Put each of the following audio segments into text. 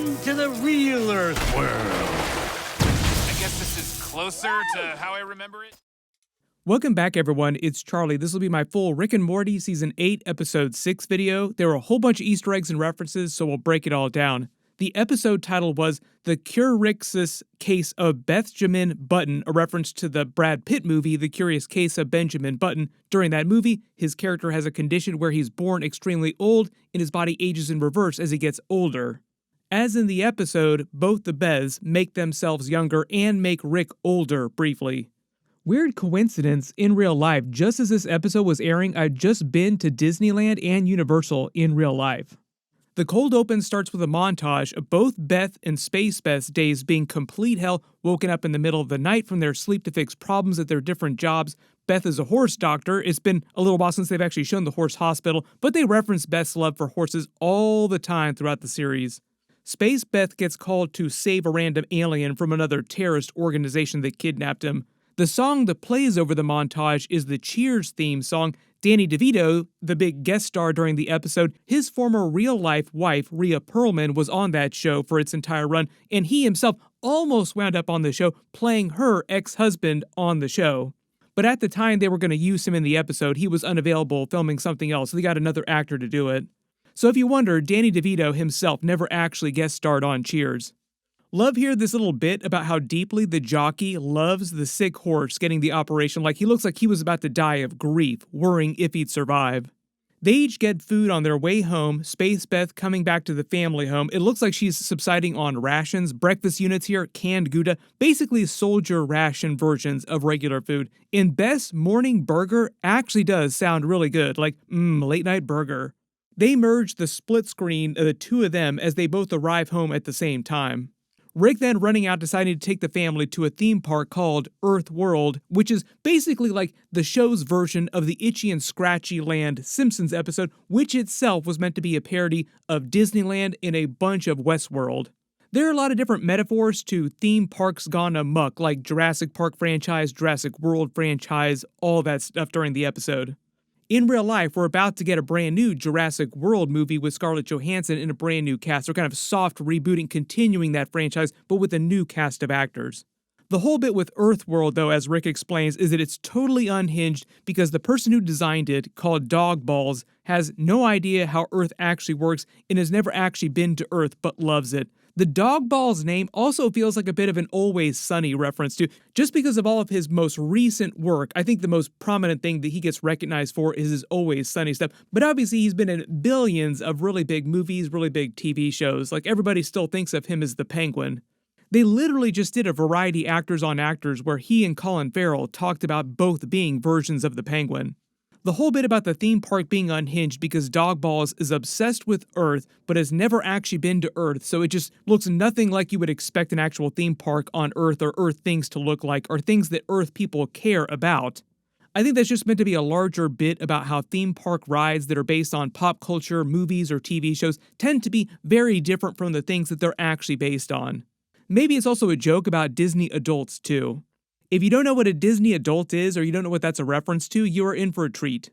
Welcome to the real Earth world. I guess this is closer to how I remember it. Welcome back, everyone. It's Charlie. This will be my full Rick and Morty Season 8, Episode 6 video. There were a whole bunch of Easter eggs and references, so we'll break it all down. The episode title was The Curicksous Case of Bethjamin Button, a reference to the Brad Pitt movie, The Curious Case of Benjamin Button. During that movie, his character has a condition where he's born extremely old and his body ages in reverse as he gets older. As in the episode, both the Beths make themselves younger and make Rick older briefly. Weird coincidence, in real life, just as this episode was airing, I'd just been to Disneyland and Universal in real life. The cold open starts with a montage of both Beth and Space Beth's days being complete hell, woken up in the middle of the night from their sleep to fix problems at their different jobs. Beth is a horse doctor. It's been a little while since they've actually shown the horse hospital, but they reference Beth's love for horses all the time throughout the series. Space Beth gets called to save a random alien from another terrorist organization that kidnapped him. The song that plays over the montage is the Cheers theme song. Danny Devito, the big guest star during the episode, his former real-life wife, Rhea Perlman, was on that show for its entire run, and he himself almost wound up on the show playing her ex-husband on the show. But at the time they were going to use him in the episode, he was unavailable filming something else, so they got another actor to do it. So if you wonder, Danny Devito himself never actually guest starred on Cheers. Love here this little bit about how deeply the jockey loves the sick horse getting the operation, like he looks like he was about to die of grief, worrying if he'd survive. They each get food on their way home, Space Beth coming back to the family home. It looks like she's subsiding on rations, breakfast units here, canned Gouda, basically soldier ration versions of regular food. And Beth's morning burger actually does sound really good, like, late night burger. They merge the split screen of the two of them as they both arrive home at the same time. Rick then running out decided to take the family to a theme park called Earth World, which is basically like the show's version of the Itchy and Scratchy Land Simpsons episode, which itself was meant to be a parody of Disneyland and a bunch of Westworld. There are a lot of different metaphors to theme parks gone amok, like Jurassic Park franchise, Jurassic World franchise, all that stuff during the episode. In real life, we're about to get a brand new Jurassic World movie with Scarlett Johansson in a brand new cast. They're kind of soft rebooting, continuing that franchise, but with a new cast of actors. The whole bit with Earth World, though, as Rick explains, is that it's totally unhinged because the person who designed it, called Dog Balls, has no idea how Earth actually works and has never actually been to Earth but loves it. The Dog Balls name also feels like a bit of an Always Sunny reference too. Just because of all of his most recent work, I think the most prominent thing that he gets recognized for is his Always Sunny stuff. But obviously he's been in billions of really big movies, really big TV shows. Like everybody still thinks of him as the Penguin. They literally just did a variety actors on actors where he and Colin Farrell talked about both being versions of the Penguin. The whole bit about the theme park being unhinged because Dog Balls is obsessed with Earth but has never actually been to Earth, so it just looks nothing like you would expect an actual theme park on Earth or Earth things to look like or things that Earth people care about. I think that's just meant to be a larger bit about how theme park rides that are based on pop culture, movies, or TV shows tend to be very different from the things that they're actually based on. Maybe it's also a joke about Disney adults too. If you don't know what a Disney adult is, or you don't know what that's a reference to, you are in for a treat.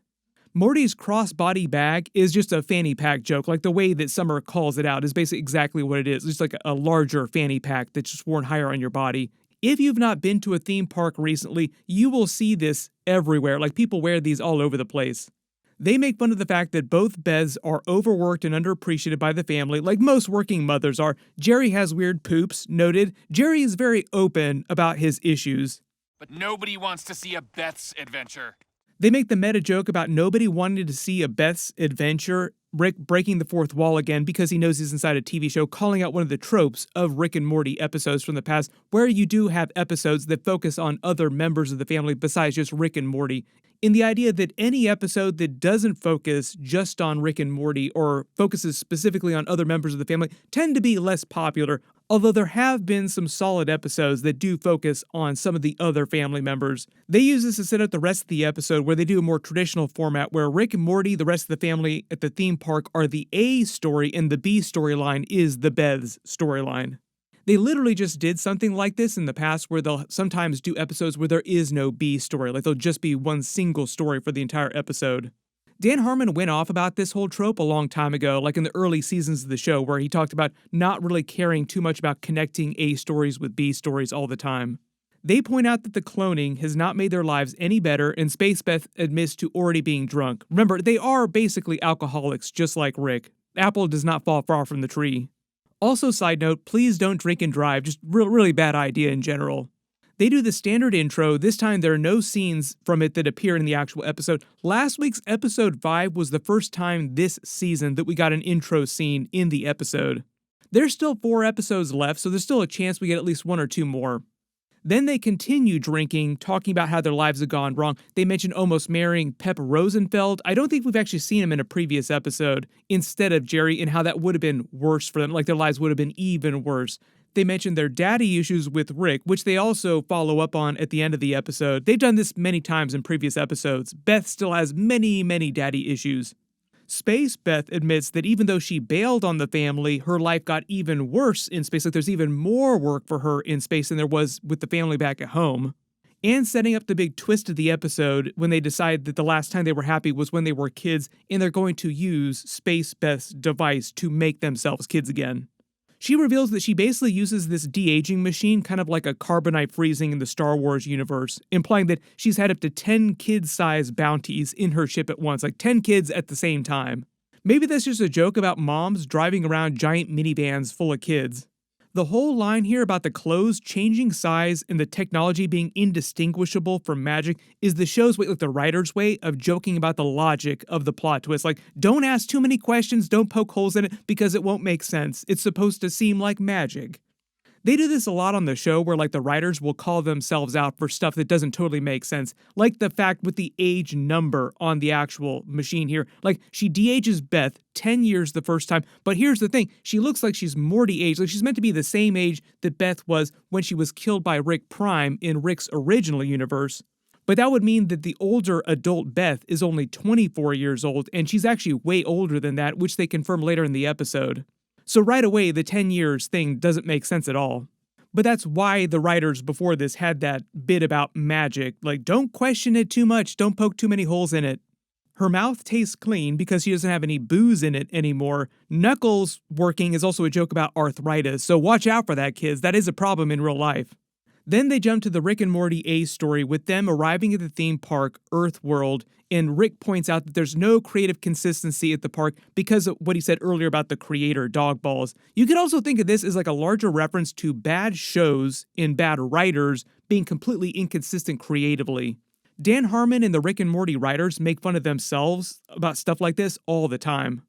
Morty's crossbody bag is just a fanny pack joke, like the way that Summer calls it out is basically exactly what it is. It's like a larger fanny pack that's just worn higher on your body. If you've not been to a theme park recently, you will see this everywhere, like people wear these all over the place. They make fun of the fact that both Beths are overworked and underappreciated by the family, like most working mothers are. Jerry has weird poops, noted. Jerry is very open about his issues. But nobody wants to see a Beth's adventure. They make the meta joke about nobody wanting to see a Beth's adventure, Rick breaking the fourth wall again because he knows he's inside a TV show, calling out one of the tropes of Rick and Morty episodes from the past, where you do have episodes that focus on other members of the family besides just Rick and Morty. In the idea that any episode that doesn't focus just on Rick and Morty or focuses specifically on other members of the family tend to be less popular, although there have been some solid episodes that do focus on some of the other family members. They use this to set up the rest of the episode where they do a more traditional format where Rick and Morty, the rest of the family at the theme park, are the A story and the B storyline is the Beth's storyline. They literally just did something like this in the past where they'll sometimes do episodes where there is no B story, like there'll just be one single story for the entire episode. Dan Harmon went off about this whole trope a long time ago, like in the early seasons of the show, where he talked about not really caring too much about connecting A stories with B stories all the time. They point out that the cloning has not made their lives any better, and Space Beth admits to already being drunk. Remember, they are basically alcoholics, just like Rick. Apple does not fall far from the tree. Also, side note, please don't drink and drive, just really bad idea in general. They do the standard intro. This time there are no scenes from it that appear in the actual episode. Last week's episode 5 was the first time this season that we got an intro scene in the episode. There's still 4 episodes left, so there's still a chance we get at least 1 or 2 more. Then they continue drinking, talking about how their lives have gone wrong. They mention almost marrying Pep Rosenfeld. I don't think we've actually seen him in a previous episode, instead of Jerry, and how that would have been worse for them, like their lives would have been even worse. They mention their daddy issues with Rick, which they also follow up on at the end of the episode. They've done this many times in previous episodes. Beth still has many daddy issues. Space Beth admits that even though she bailed on the family, her life got even worse in space. Like there's even more work for her in space than there was with the family back at home. And setting up the big twist of the episode when they decide that the last time they were happy was when they were kids, and they're going to use Space Beth's device to make themselves kids again. She reveals that she basically uses this de-aging machine kind of like a carbonite freezing in the Star Wars universe, implying that she's had up to 10 kid-sized bounties in her ship at once, like 10 kids at the same time. Maybe that's just a joke about moms driving around giant minivans full of kids. The whole line here about the clothes changing size and the technology being indistinguishable from magic is the show's way, like the writer's way of joking about the logic of the plot twist. Like, don't ask too many questions, don't poke holes in it, because it won't make sense. It's supposed to seem like magic. They do this a lot on the show where like the writers will call themselves out for stuff that doesn't totally make sense. Like the fact with the age number on the actual machine here. Like she de-ages Beth 10 years the first time, but here's the thing. She looks like she's Morty age. Like she's meant to be the same age that Beth was when she was killed by Rick Prime in Rick's original universe. But that would mean that the older adult Beth is only 24 years old, and she's actually way older than that, which they confirm later in the episode. So right away, the 10 years thing doesn't make sense at all. But that's why the writers before this had that bit about magic. Like, don't question it too much, don't poke too many holes in it. Her mouth tastes clean because she doesn't have any booze in it anymore. Knuckles working is also a joke about arthritis, so watch out for that, kids. That is a problem in real life. Then they jump to the Rick and Morty A story with them arriving at the theme park, Earth World, and Rick points out that there's no creative consistency at the park because of what he said earlier about the creator, Dog Balls. You could also think of this as like a larger reference to bad shows and bad writers being completely inconsistent creatively. Dan Harmon and the Rick and Morty writers make fun of themselves about stuff like this all the time.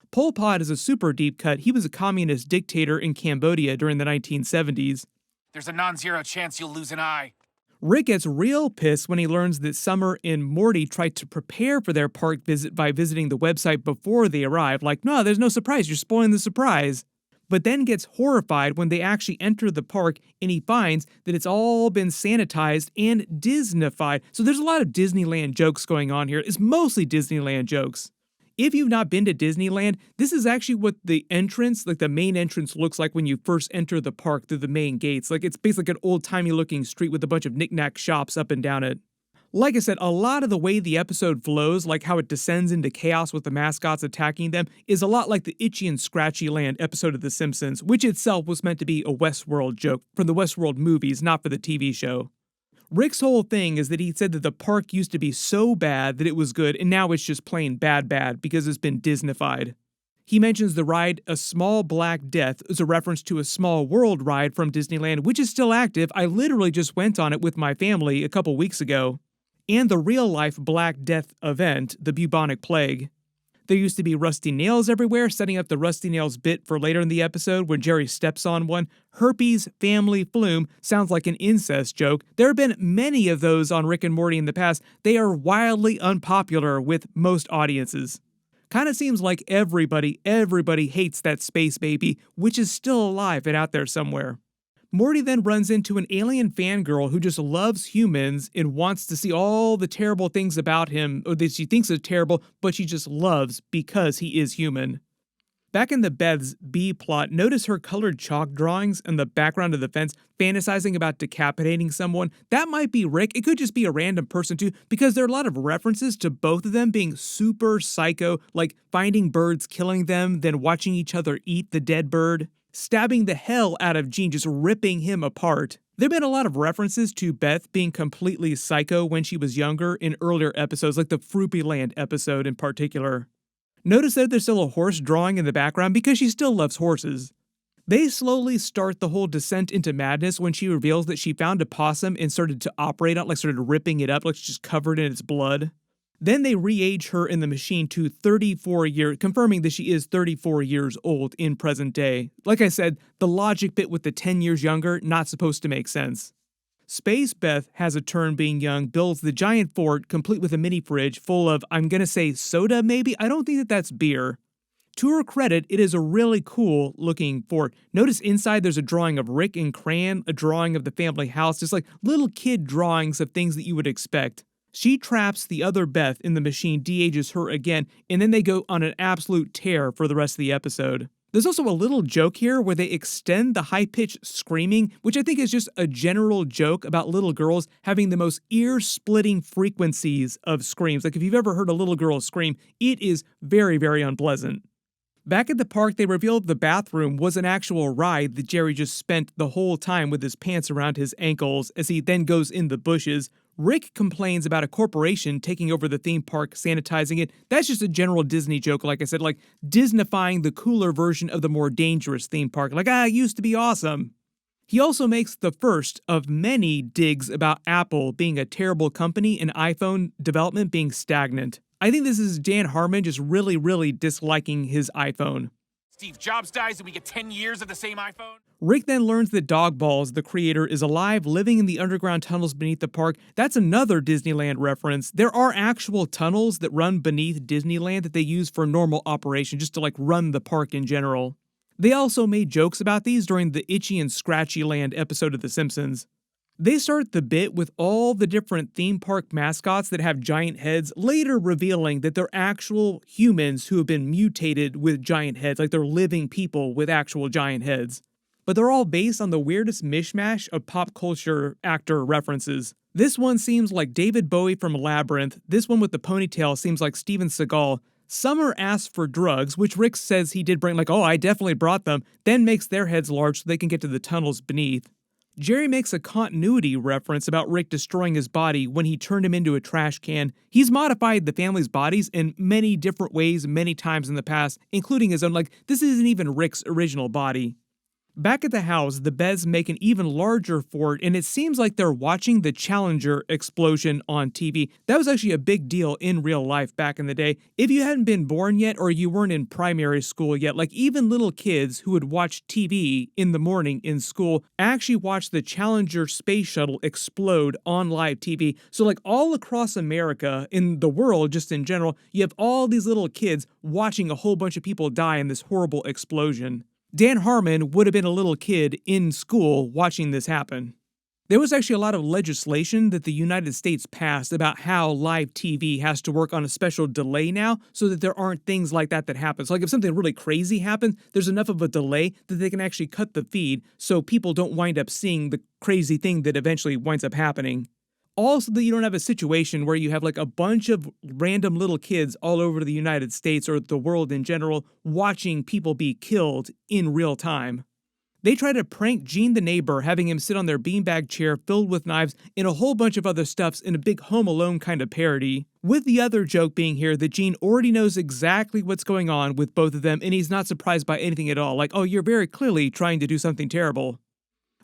Pol Pot is a super deep cut. He was a communist dictator in Cambodia during the 1970s. There's a non-zero chance you'll lose an eye. Rick gets real pissed when he learns that Summer and Morty tried to prepare for their park visit by visiting the website before they arrived. Like, no, there's no surprise, you're spoiling the surprise. But then gets horrified when they actually enter the park and he finds that it's all been sanitized and Disneyfied. So there's a lot of Disneyland jokes going on here. It's mostly Disneyland jokes. If you've not been to Disneyland, this is actually what the entrance, like the main entrance, looks like when you first enter the park through the main gates. Like it's basically like an old-timey looking street with a bunch of knick-knack shops up and down it. Like I said, a lot of the way the episode flows, like how it descends into chaos with the mascots attacking them, is a lot like the Itchy and Scratchy Land episode of The Simpsons, which itself was meant to be a Westworld joke from the Westworld movies, not for the TV show. Rick's whole thing is that he said that the park used to be so bad that it was good, and now it's just plain bad because it's been Disneyfied. He mentions the ride A Small Black Death as a reference to a Small World ride from Disneyland, which is still active. I literally just went on it with my family a couple weeks ago. And the real-life Black Death event, the bubonic plague. There used to be rusty nails everywhere, setting up the rusty nails bit for later in the episode when Jerry steps on one. Herpes family flume sounds like an incest joke. There have been many of those on Rick and Morty in the past. They are wildly unpopular with most audiences. Kind of seems like everybody hates that space baby, which is still alive and out there somewhere. Morty then runs into an alien fangirl who just loves humans and wants to see all the terrible things about him, or that she thinks are terrible, but she just loves because he is human. Back in the Beth's B plot, notice her colored chalk drawings in the background of the fence, fantasizing about decapitating someone. That might be Rick. It could just be a random person too, because there are a lot of references to both of them being super psycho, like finding birds, killing them, then watching each other eat the dead bird, stabbing the hell out of Gene, just ripping him apart. There have been a lot of references to Beth being completely psycho when she was younger in earlier episodes, like the Fruppyland episode in particular. Notice that there's still a horse drawing in the background because she still loves horses. They slowly start the whole descent into madness when she reveals that she found a possum and started to operate on it, like started ripping it up, like she's just covered in its blood. Then they re-age her in the machine to 34 years, confirming that she is 34 years old in present day. Like I said, the logic bit with the 10 years younger, not supposed to make sense. Space Beth has a turn being young, builds the giant fort, complete with a mini fridge full of, I'm gonna say soda maybe? I don't think that that's beer. To her credit, it is a really cool looking fort. Notice inside there's a drawing of Rick and Cran, a drawing of the family house, just like little kid drawings of things that you would expect. She traps the other Beth in the machine, de-ages her again, and then they go on an absolute tear for the rest of the episode. There's also a little joke here where they extend the high-pitched screaming, which I think is just a general joke about little girls having the most ear-splitting frequencies of screams. Like if you've ever heard a little girl scream, it is very, very unpleasant. Back at the park, they revealed the bathroom was an actual ride that Jerry just spent the whole time with his pants around his ankles as he then goes in the bushes. Rick complains about a corporation taking over the theme park, sanitizing it. That's just a general Disney joke, like I said, like Disneyfying the cooler version of the more dangerous theme park. Like, it used to be awesome. He also makes the first of many digs about Apple being a terrible company and iPhone development being stagnant. I think this is Dan Harmon just really, really disliking his iPhone. Steve Jobs dies and we get 10 years of the same iPhone? Rick then learns that Dogballs, the creator, is alive, living in the underground tunnels beneath the park. That's another Disneyland reference. There are actual tunnels that run beneath Disneyland that they use for normal operation, just to like run the park in general. They also made jokes about these during the Itchy and Scratchy Land episode of The Simpsons. They start the bit with all the different theme park mascots that have giant heads, later revealing that they're actual humans who have been mutated with giant heads, like they're living people with actual giant heads. But they're all based on the weirdest mishmash of pop culture actor references. This one seems like David Bowie from Labyrinth, this one with the ponytail seems like Steven Seagal. Summer asks for drugs, which Rick says he did bring, like, oh, I definitely brought them, then makes their heads large so they can get to the tunnels beneath. Jerry makes a continuity reference about Rick destroying his body when he turned him into a trash can. He's modified the family's bodies in many different ways many times in the past, including his own, like, this isn't even Rick's original body. Back at the house, the Beths make an even larger fort, and it seems like they're watching the Challenger explosion on TV. That was actually a big deal in real life back in the day. If you hadn't been born yet or you weren't in primary school yet, like even little kids who would watch TV in the morning in school actually watched the Challenger space shuttle explode on live TV. So like all across America, in the world just in general, you have all these little kids watching a whole bunch of people die in this horrible explosion. Dan Harmon would have been a little kid in school watching this happen. There was actually a lot of legislation that the United States passed about how live TV has to work on a special delay now so that there aren't things like that happen. So like if something really crazy happens, there's enough of a delay that they can actually cut the feed so people don't wind up seeing the crazy thing that eventually winds up happening. Also, that you don't have a situation where you have like a bunch of random little kids all over the United States or the world in general watching people be killed in real time. They try to prank Gene the neighbor, having him sit on their beanbag chair filled with knives and a whole bunch of other stuffs in a big Home Alone kind of parody. With the other joke being here that Gene already knows exactly what's going on with both of them and he's not surprised by anything at all. Like, oh, you're very clearly trying to do something terrible.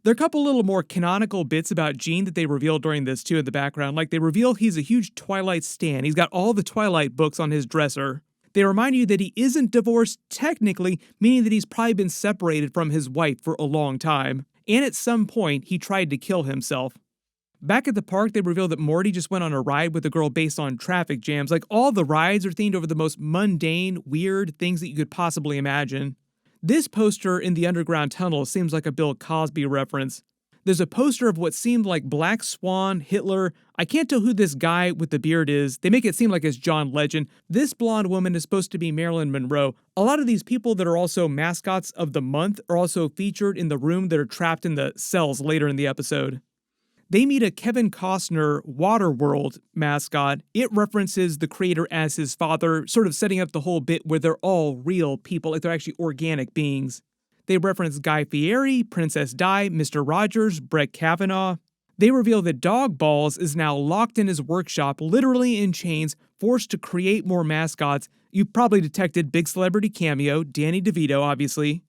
There are a couple little more canonical bits about Gene that they reveal during this too in the background. Like they reveal he's a huge Twilight stan. He's got all the Twilight books on his dresser. They remind you that he isn't divorced technically, meaning that he's probably been separated from his wife for a long time. And at some point, he tried to kill himself. Back at the park, they reveal that Morty just went on a ride with a girl based on traffic jams. Like all the rides are themed over the most mundane, weird things that you could possibly imagine. This poster in the underground tunnel seems like a Bill Cosby reference. There's a poster of what seemed like Black Swan, Hitler. I can't tell who this guy with the beard is. They make it seem like it's John Legend. This blonde woman is supposed to be Marilyn Monroe. A lot of these people that are also mascots of the month are also featured in the room that are trapped in the cells later in the episode. They meet a Kevin Costner Waterworld mascot. It references the creator as his father, sort of setting up the whole bit where they're all real people, like they're actually organic beings. They reference Guy Fieri, Princess Di, Mr. Rogers, Brett Kavanaugh. They reveal that Dog Balls is now locked in his workshop, literally in chains, forced to create more mascots. You probably detected big celebrity cameo, Danny DeVito, obviously.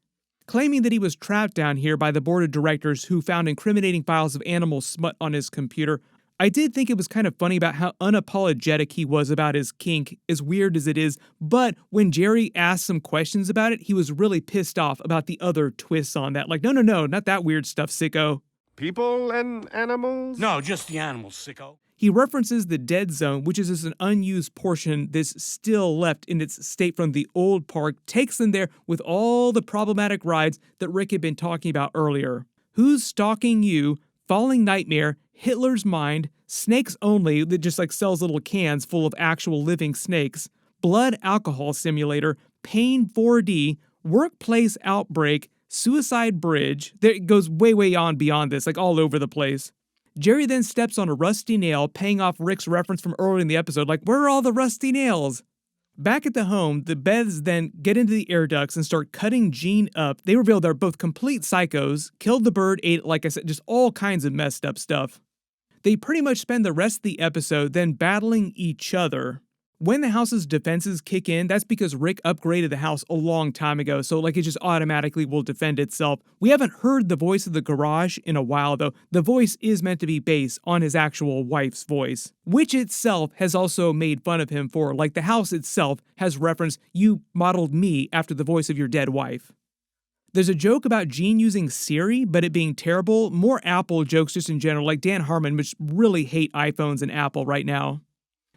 Claiming that he was trapped down here by the board of directors who found incriminating files of animal smut on his computer. I did think it was kind of funny about how unapologetic he was about his kink, as weird as it is, but when Jerry asked some questions about it, he was really pissed off about the other twists on that. Like, no, not that weird stuff, sicko. People and animals? No, just the animals, sicko. He references the dead zone, which is just an unused portion that's still left in its state from the old park, takes them there with all the problematic rides that Rick had been talking about earlier. Who's Stalking You, Falling Nightmare, Hitler's Mind, Snakes Only, that just like sells little cans full of actual living snakes, Blood Alcohol Simulator, Pain 4D, Workplace Outbreak, Suicide Bridge. It goes way on beyond this, like all over the place. Jerry then steps on a rusty nail, paying off Rick's reference from earlier in the episode, like, where are all the rusty nails? Back at the home, the Beths then get into the air ducts and start cutting Gene up. They reveal they're both complete psychos, killed the bird, ate it, like I said, just all kinds of messed up stuff. They pretty much spend the rest of the episode then battling each other. When the house's defenses kick in, that's because Rick upgraded the house a long time ago, so like it just automatically will defend itself. We haven't heard the voice of the garage in a while though. The voice is meant to be based on his actual wife's voice, which itself has also made fun of him for, like the house itself has referenced, you modeled me after the voice of your dead wife. There's a joke about Gene using Siri, but it being terrible. More Apple jokes just in general, like Dan Harmon, which really hate iPhones and Apple right now.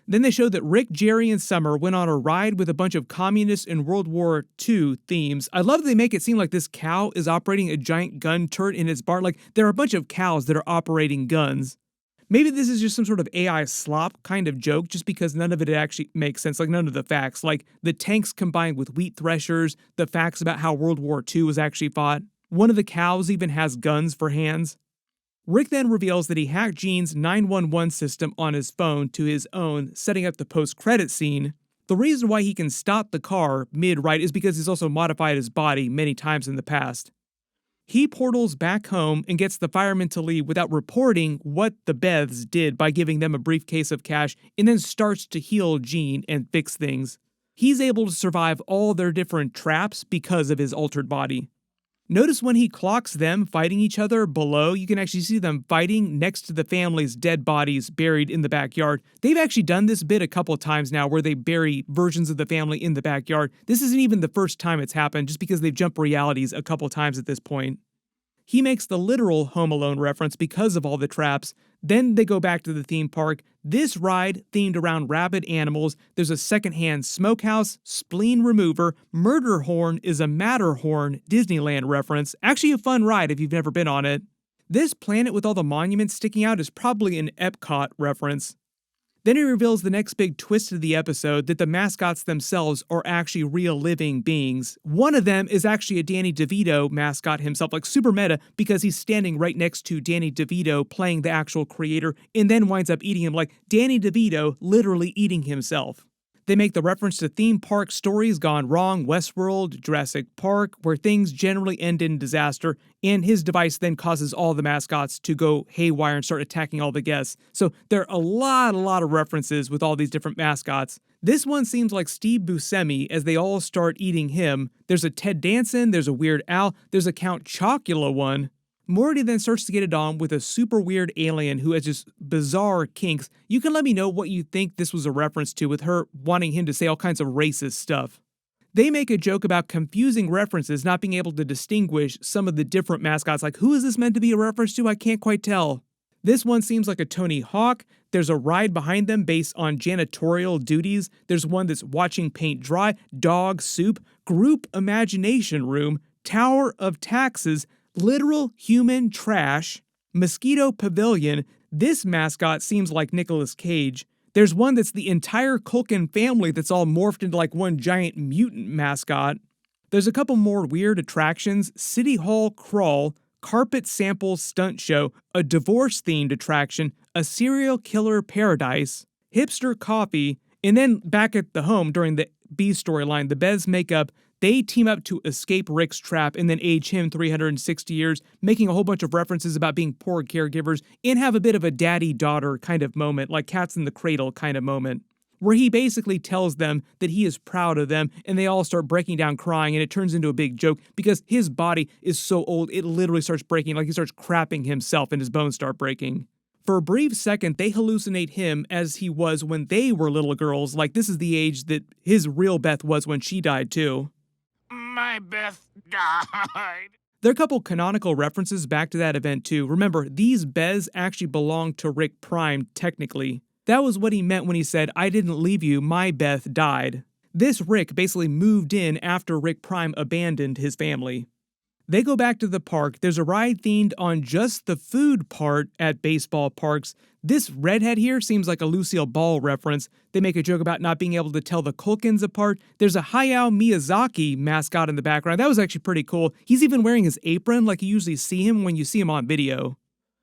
Then they showed that Rick, Jerry, and Summer went on a ride with a bunch of communist and World War II themes. I love that they make it seem like this cow is operating a giant gun turret in its barn. Like, there are a bunch of cows that are operating guns. Maybe this is just some sort of AI slop kind of joke, just because none of it actually makes sense, like none of the facts. Like, the tanks combined with wheat threshers, the facts about how World War II was actually fought. One of the cows even has guns for hands. Rick then reveals that he hacked Gene's 911 system on his phone to his own, setting up the post-credit scene. The reason why he can stop the car mid-ride is because he's also modified his body many times in the past. He portals back home and gets the firemen to leave without reporting what the Beths did by giving them a briefcase of cash, and then starts to heal Gene and fix things. He's able to survive all their different traps because of his altered body. Notice when he clocks them fighting each other below, you can actually see them fighting next to the family's dead bodies buried in the backyard. They've actually done this bit a couple of times now where they bury versions of the family in the backyard. This isn't even the first time it's happened, just because they've jumped realities a couple times at this point. He makes the literal Home Alone reference because of all the traps. Then they go back to the theme park. This ride, themed around rabid animals, there's a secondhand smokehouse, spleen remover, murder horn is a Matterhorn Disneyland reference. Actually a fun ride if you've never been on it. This planet with all the monuments sticking out is probably an Epcot reference. Then he reveals the next big twist of the episode, that the mascots themselves are actually real living beings. One of them is actually a Danny DeVito mascot himself, like super meta, because he's standing right next to Danny DeVito playing the actual creator, and then winds up eating him, like Danny DeVito literally eating himself. They make the reference to theme park stories gone wrong, Westworld, Jurassic Park, where things generally end in disaster, and his device then causes all the mascots to go haywire and start attacking all the guests. So there are a lot of references with all these different mascots. This one seems like Steve Buscemi as they all start eating him. There's a Ted Danson, there's a Weird Al, there's a Count Chocula one. Morty then starts to get it on with a super weird alien who has just bizarre kinks. You can let me know what you think this was a reference to, with her wanting him to say all kinds of racist stuff. They make a joke about confusing references, not being able to distinguish some of the different mascots, like who is this meant to be a reference to? I can't quite tell. This one seems like a Tony Hawk. There's a ride behind them based on janitorial duties. There's one that's watching paint dry, dog soup, group imagination room, Tower of Taxes, literal human trash, Mosquito Pavilion, this mascot seems like Nicolas Cage. There's one that's the entire Culkin family that's all morphed into like one giant mutant mascot. There's a couple more weird attractions: City Hall Crawl, Carpet Sample Stunt Show, a divorce-themed attraction, a serial killer paradise, hipster coffee, and then back at the home during the B storyline, the Beths make up. They team up to escape Rick's trap and then age him 360 years, making a whole bunch of references about being poor caregivers, and have a bit of a daddy-daughter kind of moment, like Cats in the Cradle kind of moment, where he basically tells them that he is proud of them, and they all start breaking down crying, and it turns into a big joke because his body is so old it literally starts breaking, like he starts crapping himself and his bones start breaking. For a brief second, they hallucinate him as he was when they were little girls, like this is the age that his real Beth was when she died too. My Beth died. There are a couple canonical references back to that event too. Remember, these Beths actually belong to Rick Prime technically. That was what he meant when he said, "I didn't leave you, my Beth died." This Rick basically moved in after Rick Prime abandoned his family. They go back to the park. There's a ride themed on just the food part at baseball parks. This redhead here seems like a Lucille Ball reference. They make a joke about not being able to tell the Culkins apart. There's a Hayao Miyazaki mascot in the background. That was actually pretty cool. He's even wearing his apron like you usually see him when you see him on video.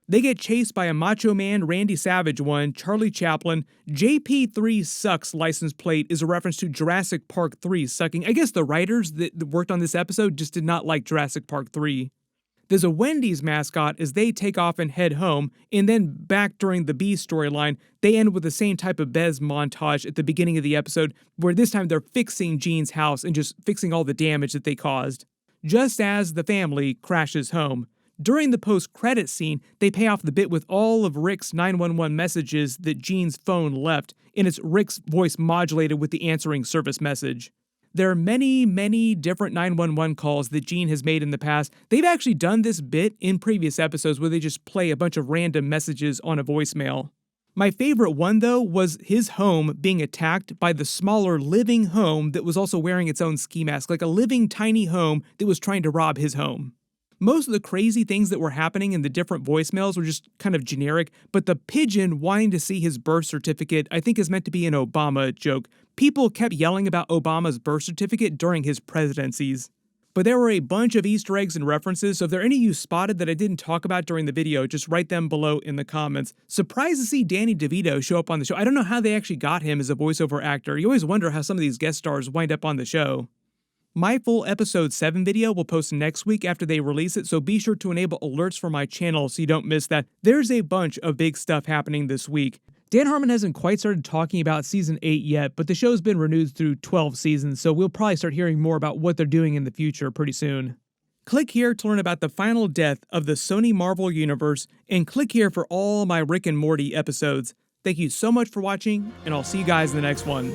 They get chased by a Macho Man Randy Savage one, Charlie Chaplin. JP3 Sucks license plate is a reference to Jurassic Park 3 sucking. I guess the writers that worked on this episode just did not like Jurassic Park 3. There's a Wendy's mascot as they take off and head home, and then back during the B storyline, they end with the same type of Bez montage at the beginning of the episode, where this time they're fixing Gene's house and just fixing all the damage that they caused, just as the family crashes home. During the post-credit scene, they pay off the bit with all of Rick's 911 messages that Gene's phone left, and it's Rick's voice modulated with the answering service message. There are many, many different 911 calls that Gene has made in the past. They've actually done this bit in previous episodes where they just play a bunch of random messages on a voicemail. My favorite one, though, was his home being attacked by the smaller living home that was also wearing its own ski mask, like a living tiny home that was trying to rob his home. Most of the crazy things that were happening in the different voicemails were just kind of generic, but the pigeon wanting to see his birth certificate I think is meant to be an Obama joke. People kept yelling about Obama's birth certificate during his presidencies. But there were a bunch of Easter eggs and references, so if there are any you spotted that I didn't talk about during the video, just write them below in the comments. Surprised to see Danny DeVito show up on the show. I don't know how they actually got him as a voiceover actor. You always wonder how some of these guest stars wind up on the show. My full episode 7 video will post next week after they release it, so be sure to enable alerts for my channel so you don't miss that. There's a bunch of big stuff happening this week. Dan Harmon hasn't quite started talking about Season 8 yet, but the show's been renewed through 12 seasons, so we'll probably start hearing more about what they're doing in the future pretty soon. Click here to learn about the final death of the Sony Marvel Universe, and click here for all my Rick and Morty episodes. Thank you so much for watching, and I'll see you guys in the next one.